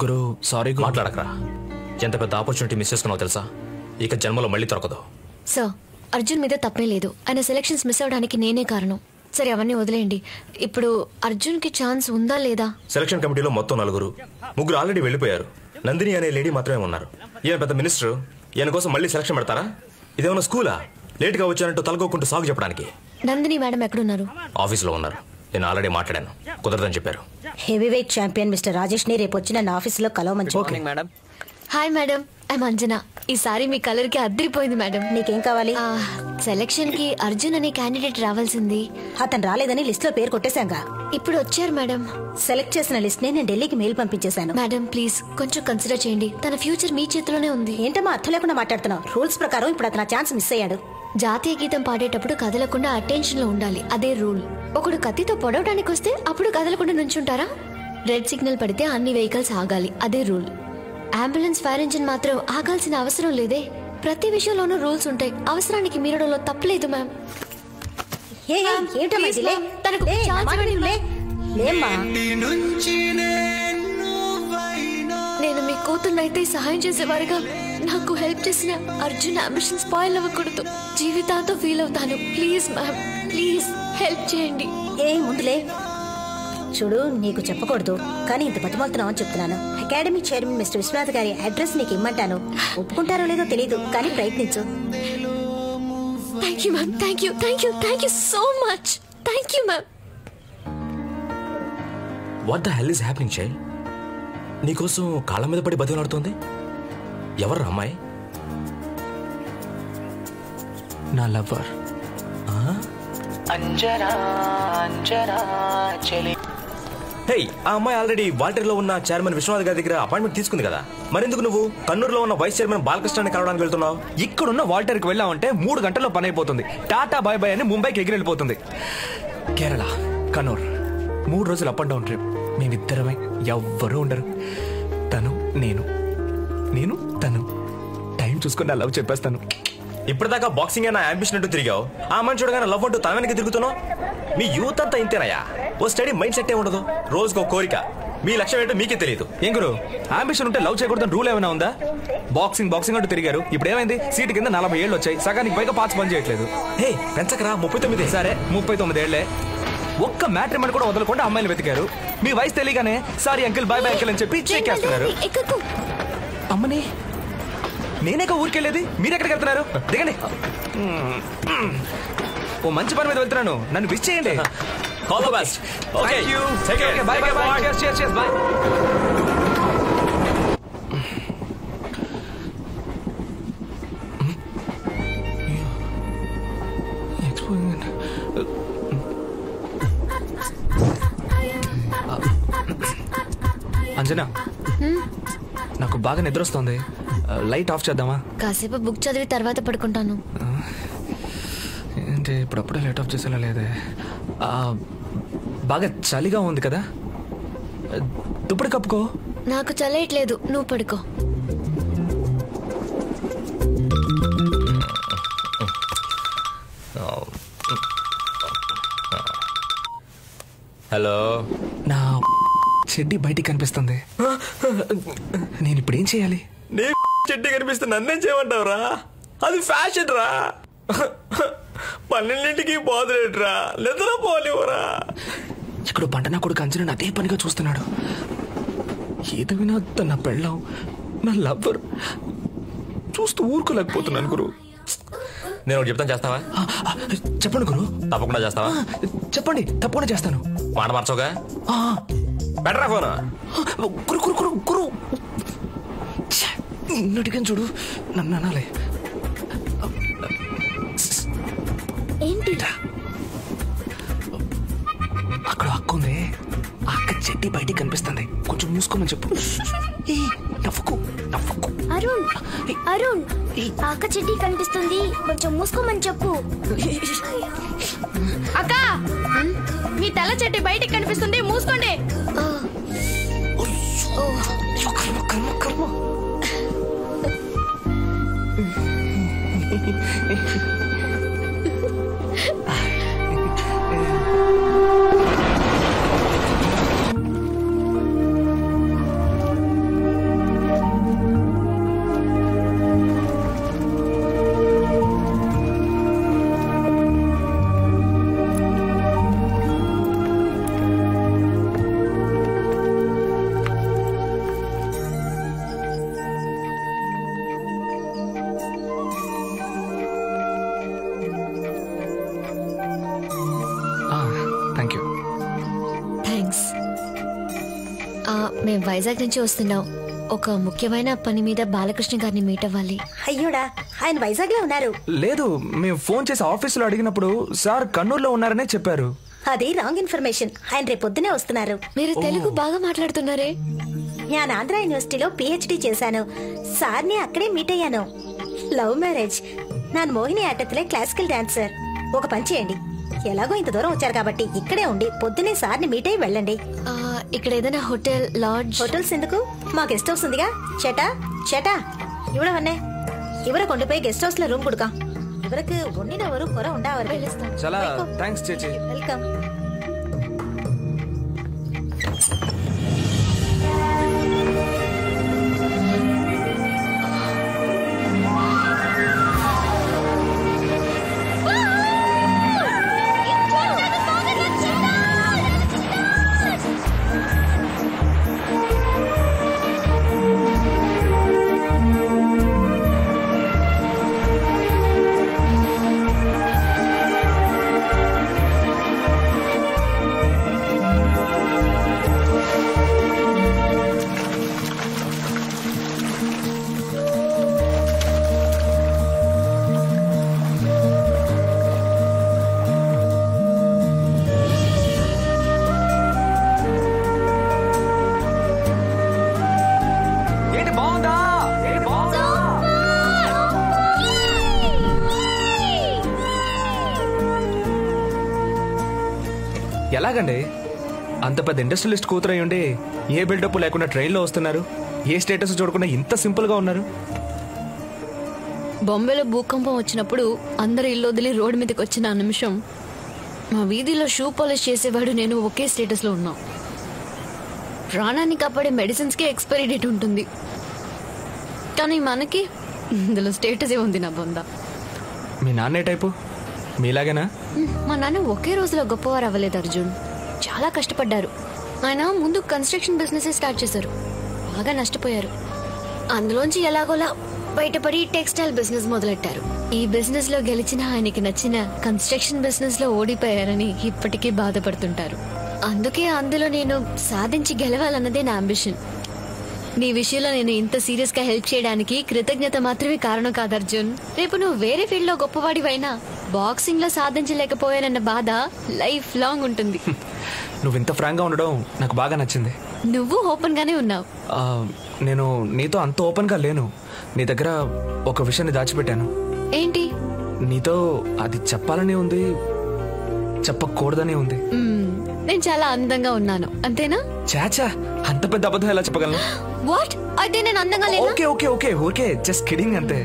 గురు sorry మాట్లాడకరా. ఎంత పెద్ద opportunity miss చేసుకున్నావు తెలుసా? ఇక జన్మలో మళ్ళీ దొరకదు. సార్, అర్జున్ మీద తప్పే లేదు. ఆయన సెలక్షన్స్ మిస్ అవడానికి నేనే కారణం. సరే అవన్నీ వదిలేయండి. ఇప్పుడు అర్జున్ కి ఛాన్స్ ఉందా లేదా? సెలక్షన్ కమిటీలో మొత్తం 4, 3 ఆల్రెడీ వెళ్ళిపోయారు. నందిని అనే లేడీ మాత్రమే ఉన్నారు. ఈయన పెద్ద మినిస్టర్, ఈయన కోసం మళ్ళీ సెలక్షన్ పెడతారా? ఇదేమన్నా స్కూలా? లేట్ గా వచ్చానంటూ తలకోకుంటూ సాగు చెప్పడానికి. నందిని మేడం ఎక్కడున్నారు? ఆఫీస్ లో ఉన్నారు. నేను ఆల్రెడీ మాట్లాడాను, కుదరదని చెప్పారు. Heavy weight champion mister Rajesh ని రేపు వచ్చి నన్ను ఆఫీస్ లో కలవమని. Okay madam. Hi madam, I'm Anjana. ఈసారి మీ కలర్ కి అద్దరిపోయింది మేడం. నీకేం కావాలి? సెలక్షన్ కి అర్జున్ అనే క్యాండిడేట్ రావాల్సింది. అతను రాలేదని లిస్ట్ లో పేరు కొట్టేశాంగా. ఇప్పుడు వచ్చారు మేడం. సెలెక్ట్ చేసిన లిస్ట్ ని నేను ఢిల్లీకి మెయిల్ పంపించేశాను. మేడం ప్లీజ్ కొంచెం కన్సిడర్ చేయండి. తన ఫ్యూచర్ మీ చేతిలోనే ఉంది. ఏంటమ్మా అర్థం లేకుండా మాట్లాడుతున్నావు? రూల్స్ ప్రకారం ఇప్పుడు అతను ఛాన్స్ మిస్ అయ్యాడు. జాతీయ గీతం పాడేటప్పుడు కదలకుండా అటెన్షన్ లో ఉండాలి, అదే రూల్. ఒకడు కత్తితో పొడవడానికి వస్తే అప్పుడు కదలకుండా నుంచుంటారా? రెడ్ సిగ్నల్ పడితే అన్ని వెహికల్స్ ఆగాలి, అదే రూల్. అంబులెన్స్, ఫైర్ ఇంజిన్ మాత్రం ఆగాల్సిన అవసరం లేదే. ప్రతి విషయంలోనూ రూల్స్ ఉంటాయి. అవసరానికి మీరడంలో తప్పలేదు మ్యామ్. నేను మీ కూతుర్నైతే సహాయం చేసేవారుగా నాకు హెల్ప్ చేసిన అర్జున్ అంబిషన్ స్పాయిల్ అవ్వకూడదు. జీవితాంతో ఫీల్ అవుతాను. ప్లీజ్ మ్యామ్, ప్లీజ్ హెల్ప్ చేయండి. ముందులే చూడు, నీకు చెప్పకూడదు కానీ ఇంత బతిమాలుతున్నావు అని చెప్తున్నాను. అకాడమీ చైర్మన్ మిస్టర్ విశ్వనాథ్ గారి అడ్రస్ నీకు ఇమ్మంటాను. ఒప్పుకుంటారో లేదో తెలియదు కానీ ప్రయత్నించు. Thank you ma'am, thank you, thank you, thank you so much. Thank you ma'am. What the hell is happening child? నీకోసం కాళ్ళ మీద పడి బతిలాడుతోంది. ఎవరు అమ్మాయి? నా లవర్ అంజనా. అంజనా చెలి. హే, ఆ అమ్మాయి ఆల్రెడీ వాల్టర్లో ఉన్న చైర్మన్ విశ్వనాథ్ గారి దగ్గర అపాయింట్మెంట్ తీసుకుంది కదా. మరెందుకు నువ్వు కన్నూరులో ఉన్న వైస్ చైర్మన్ బాలకృష్ణని కలవడానికి వెళ్తున్నావు? ఇక్కడున్న వాల్టర్కి వెళ్ళామంటే 3 గంటల్లో పని అయిపోతుంది. టాటా బాయ్ బాయ్ అని ముంబైకి ఎగిరెళ్ళిపోతుంది. కేరళ, కన్నూర్ 3 రోజులు అప్ అండ్ డౌన్ ట్రిప్. మేమిద్దరమే, ఎవ్వరూ ఉండరు. తను నేను, నేను తను. టైం చూసుకుని నా లవ్ చెప్పేస్తాను. ఇప్పటిదాకా బాక్సింగ్ నా అంబిషన్ అంటూ తిరిగావు. ఆ అమ్మాయిని చూడగానే లవ్ అంటూ తన వెనక్కి తిరుగుతున్నావు. మీ యూత్ అంతా ఇంతేనయ్యా. ఓ స్టడీ మైండ్ సెట్ ఏ ఉండదు. రోజుకో కోరిక. మీ లక్ష్యం ఏంటో మీకే తెలియదు. ఏం గురు, అంబిషన్ ఉంటే లవ్ చేయకూడదని రూల్ ఏమైనా ఉందా? బాక్సింగ్ బాక్సింగ్ అంటూ తిరిగారు. ఇప్పుడు ఏమైంది? సీటు కింద 40 ఏళ్ళు వచ్చాయి. సగానికి పైగా పార్ట్స్ పని చేయట్లేదు. హే పెంచకరా, 39. సరే 39 ఏళ్లే. ఒక్క మ్యాట్రిమోని కూడా వదలకుండా అమ్మాయిలు వెతికారు. మీ వయసు తెలియగానే sorry uncle, bye bye uncle అని చెప్పి చెక్కేస్తున్నారు. అమ్మని నేనేక ఊరికెళ్ళేది, మీరెక్కడికి వెళ్తున్నారు? దిగండి. ఓ మంచి పని మీద వెళ్తున్నాను, నన్ను విష్ చేయండి. All the best. Okay you take care. By by by. cheers cheers by. Anjana, నాకు బాగా నిద్ర వస్తుంది. లైట్ ఆఫ్ చేద్దామా? కాసేపు బుక్ చదివి తర్వాత పడుకుంటాను. ఏంటి ఇప్పుడప్పుడే లైట్ ఆఫ్ చేసేలా లేదే. బాగా చలిగా ఉంది కదా, దుప్పటి కప్పుకో. నాకు చలేయట్లేదు, నువ్వు పడుకో. హలో. నా చెడ్డి బయటికి కనిపిస్తుంది. నేను ఇప్పుడు ఏం చేయాలి? నీ చెడ్డి కనిపిస్తే నన్నేం చేయమంటావురా? అది ఫ్యాషన్ రా. 12ంటికి పోదులేట్రా, నిద్ర పోలేవురా. ఇక్కడ పంటనా కొడుకు అంజనా అదే పనిగా చూస్తున్నాడు. ఏదైనా నా పెళ్ళాం, నా లవ్వర్ చూస్తూ ఊరుకోలేకపోతున్నాను గురు. నేను ఒకటి చెప్తాను, చేస్తావా? చెప్పండి గురు. తప్పకుండా చేస్తావా? చెప్పండి, తప్పకుండా చేస్తాను. మాట మార్చోగా. బెటరా ఫోన్. గురు గురు గురు గురు అడిగాను చూడు, నన్ను అనాలే. ఏంటి అక్కడ అక్క ఉంది. అక్క చెడ్డి బయటికి కనిపిస్తుంది. కొంచెం మూసుకోమని చెప్పు. నవ్వుకు నవ్వుకు. అరుణ్, అరుణ్, అక్క చెడ్డి కనిపిస్తుంది, కొంచెం మూసుకోమని చెప్పు. అక్క, మీ తల చెడ్డి బయటికి కనిపిస్తుంది, మూసుకోండి. మేము వైజాగ్ నుంచి వస్తున్నాం. ఒక ముఖ్యమైన పని మీద బాలకృష్ణ గారిని మీట్ అవ్వాలి. అయ్యోడా, ఆయన వైజాగ్ లో ఉన్నారు. లేదు, మేము ఫోన్ చేసి ఆఫీసులో అడిగినప్పుడు సార్ కన్నూరులో ఉన్నారనే చెప్పారు. అది రాంగ్ ఇన్ఫర్మేషన్. ఆయన రేపు పొద్దునే వస్తున్నారు. మీరు తెలుగు బాగా మాట్లాడుతున్నారే. నేను ఆంధ్ర యూనివర్సిటీలో పిహెచ్డి చేశాను. సార్ని అక్కడే మీట్ అయ్యాను. Love marriage. నాన్ మోహిని ఆటత్లే క్లాసికల్ డాన్సర్. ఒక పని చేయండి, ఎలాగో ఇంత దూరం వచ్చారు కాబట్టి ఇక్కడే ఉండి పొద్దునే సార్ని మీట్ అయ్యి వెళ్ళండి. ఇక్కడ ఏదైనా హోటల్, లాడ్జ్? హోటల్స్ ఎందుకు, మా గెస్ట్ హౌస్ ఉందిగా. చేటా చేటా ఇవ్వడవన్నే ఇవర కొండపై గెస్ట్ హౌస్ లో రూమ్ కొడుకా. ఇవరకు ఉన్నినవరు కొర ఉండవరు. చాలా థ్యాంక్స్ చేచి. వెల్కమ్. ఎలాగండి అంత పెద్ద ఇండస్ట్రియలిస్ట్ కూతురై ఉండి ఏ బిల్డప్ లేకుండా ట్రైన్లో వస్తున్నారు? ఏ స్టేటస్ చూడకుండా ఇంత సింపుల్ గా ఉన్నారు? బాంబేలో భూకంపం వచ్చినప్పుడు అందరు ఇల్లు వదిలి రోడ్డు మీదకి వచ్చిన ఆ నిమిషం మా వీధిలో షూ పాలిష్ చేసేవాడు నేను ఒకే స్టేటస్ లో ఉన్నాం. ప్రాణాన్ని కాపాడే మెడిసిన్స్ కి ఎక్స్పైరీ డేట్ ఉంటుంది, కానీ మనకి ఇందులో స్టేటస్ ఏ ఉంది. నా బొంద. మీ నాన్న ఏ టైపు? మీలాగేనా? మా నాన్న ఒకే రోజులో గొప్పవారు అవ్వలేదు అర్జున్. చాలా కష్టపడ్డారు. ఆయన ముందు కన్స్ట్రక్షన్ బిజినెస్ స్టార్ట్ చేశారు. బాగా నష్టపోయారు. అందులోంచి ఎలాగోలా బయటపడి టెక్స్టైల్ బిజినెస్ మొదలెట్టారు. ఈ బిజినెస్ లో గెలిచిన ఆయనకి నచ్చిన కన్స్ట్రక్షన్ బిజినెస్ లో ఓడిపోయారని ఇప్పటికీ బాధపడుతుంటారు. అందుకే అందులో నేను సాధించి గెలవాలన్నదే నా అంబిషన్. నీ విషయంలో నేను ఇంత సీరియస్ గా హెల్ప్ చేయడానికి కృతజ్ఞత మాత్రమే కారణం కాదు అర్జున్. రేపు నువ్వు వేరే ఫీల్డ్ లో గొప్పవాడివైనా బాక్సింగ్ లో సాధించలేకపోయానన్న బాధ లైఫ్ లాంగ్ ఉంటుంది. నువ్వు ఇంత ఫ్రాంక్ గా ఉండడం నాకు బాగా నచ్చింది. నువ్వు ఓపెన్ గానే ఉన్నావు. నేను నీతో అంత ఓపెన్ గా లేను. నీ దగ్గర ఒక విషయాన్ని దాచిపెట్టాను. ఏంటి? నీతో అది చెప్పాలని ఉంది, చెప్పకూడదని ఉంది. నేను చాలా అందంగా ఉన్నాను అంతేనా? చాచా, అంత పెద్ద అబద్ధం ఎలా చెప్పగలను? వాట్? అయితే నేను అందంగా లేనా? Okay okay okay okay, just kidding అంతే.